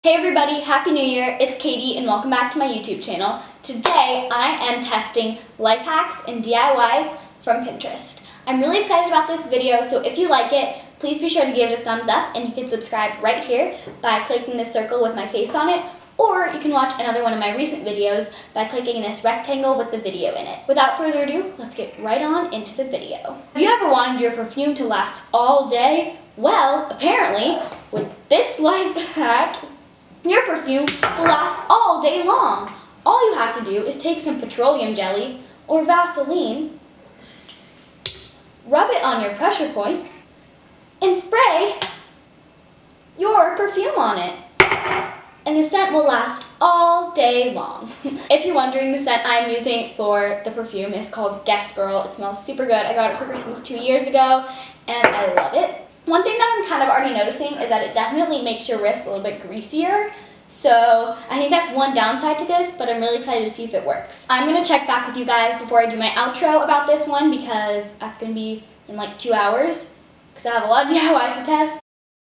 Hey everybody, Happy New Year! It's Katie and welcome back to my YouTube channel. Today I am testing life hacks and DIYs from Pinterest. I'm really excited about this video, so if you like it, please be sure to give it a thumbs up and you can subscribe right here by clicking this circle with my face on it, or you can watch another one of my recent videos by clicking this rectangle with the video in it. Without further ado, let's get right on into the video. Have you ever wanted your perfume to last all day? Well, apparently, with this life hack, your perfume will last all day long. All you have to do is take some petroleum jelly or Vaseline, rub it on your pressure points, and spray your perfume on it. And the scent will last all day long. If you're wondering, the scent I'm using for the perfume is called Guess Girl. It smells super good. I got it for Christmas 2 years ago, and I love it. One thing that I'm kind of already noticing is that it definitely makes your wrists a little bit greasier. So I think that's one downside to this, but I'm really excited to see if it works. I'm going to check back with you guys before I do my outro about this one because that's going to be in like 2 hours because I have a lot of DIYs to test.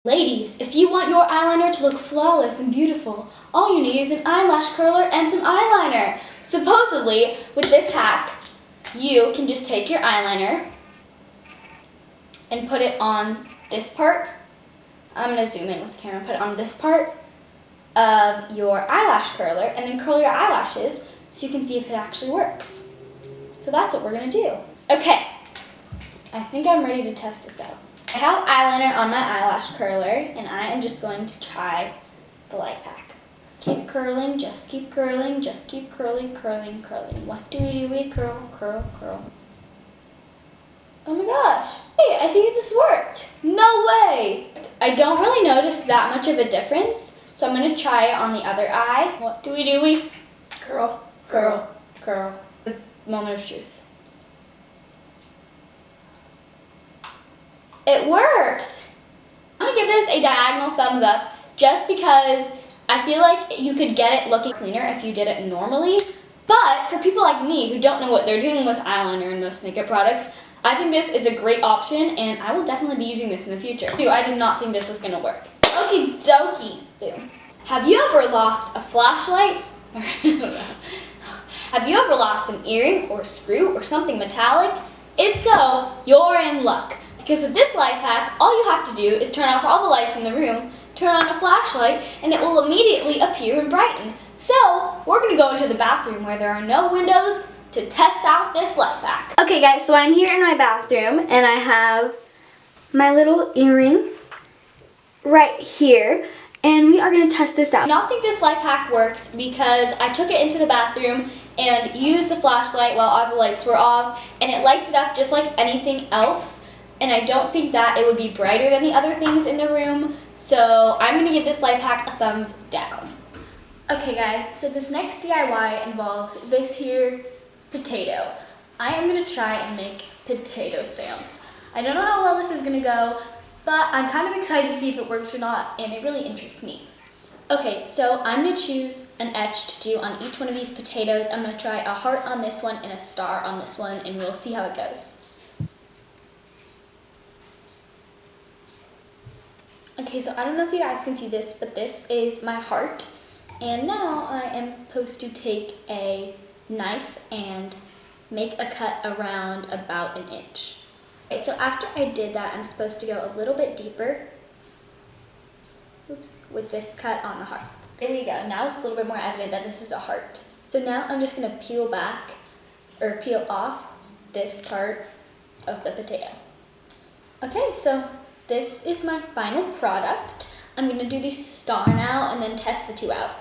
Ladies, if you want your eyeliner to look flawless and beautiful, all you need is an eyelash curler and some eyeliner. Supposedly, with this hack, you can just take your eyeliner and put it on this part. I'm going to zoom in with the camera. Put it on this part of your eyelash curler and then curl your eyelashes so you can see if it actually works. So that's what we're going to do. Okay, I think I'm ready to test this out. I have eyeliner on my eyelash curler and I am just going to try the life hack. Keep curling, just keep curling, just keep curling, curling, curling. What do? We curl, curl, curl. Oh my gosh. Hey, I think this worked. No way. I don't really notice that much of a difference, so I'm going to try it on the other eye. What do? We curl, curl, curl. The moment of truth. It worked. I'm going to give this a diagonal thumbs up just because I feel like you could get it looking cleaner if you did it normally. But for people like me who don't know what they're doing with eyeliner and most makeup products, I think this is a great option, and I will definitely be using this in the future. I did not think this was going to work. Okie dokie. Boom. Have you ever lost a flashlight? Have you ever lost an earring or screw or something metallic? If so, you're in luck. Because with this life hack, all you have to do is turn off all the lights in the room, turn on a flashlight, and it will immediately appear and brighten. So, we're going to go into the bathroom where there are no windows to test out this life hack. Okay guys, so I'm here in my bathroom and I have my little earring right here and we are going to test this out. I don't think this life hack works because I took it into the bathroom and used the flashlight while all the lights were off and it lights it up just like anything else, and I don't think that it would be brighter than the other things in the room, so I'm going to give this life hack a thumbs down. Okay guys, so this next DIY involves this here potato. I am going to try and make potato stamps. I don't know how well this is going to go, but I'm kind of excited to see if it works or not, and it really interests me. Okay, so I'm going to choose an etch to do on each one of these potatoes. I'm going to try a heart on this one and a star on this one, and we'll see how it goes. Okay, so I don't know if you guys can see this, but this is my heart, and now I am supposed to take a knife and make a cut around about an inch. Okay, so after I did that, I'm supposed to go a little bit deeper, oops, with this cut on the heart. There we go. Now it's a little bit more evident that this is a heart. So now I'm just going to peel off this part of the potato. Okay, so this is my final product. I'm going to do the star now and then test the two out.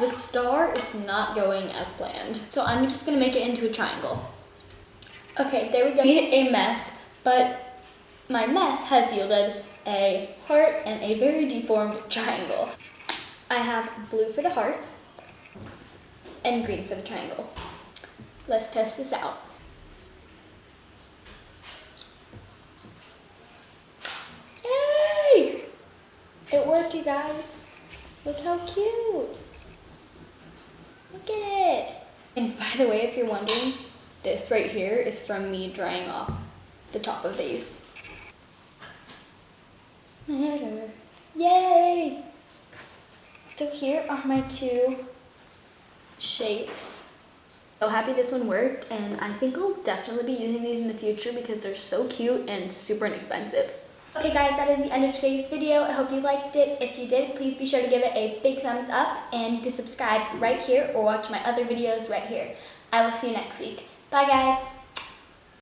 The star is not going as planned, so I'm just going to make it into a triangle. Okay, there we go. Made a mess, but my mess has yielded a heart and a very deformed triangle. I have blue for the heart and green for the triangle. Let's test this out. Yay! It worked, you guys. Look how cute. Look at it. And by the way, if you're wondering, this right here is from me drying off the top of these. Yay! So here are my two shapes. So happy this one worked, and I think I'll definitely be using these in the future because they're so cute and super inexpensive. Okay guys, that is the end of today's video. I hope you liked it. If you did, please be sure to give it a big thumbs up, and you can subscribe right here or watch my other videos right here. I will see you next week. Bye guys!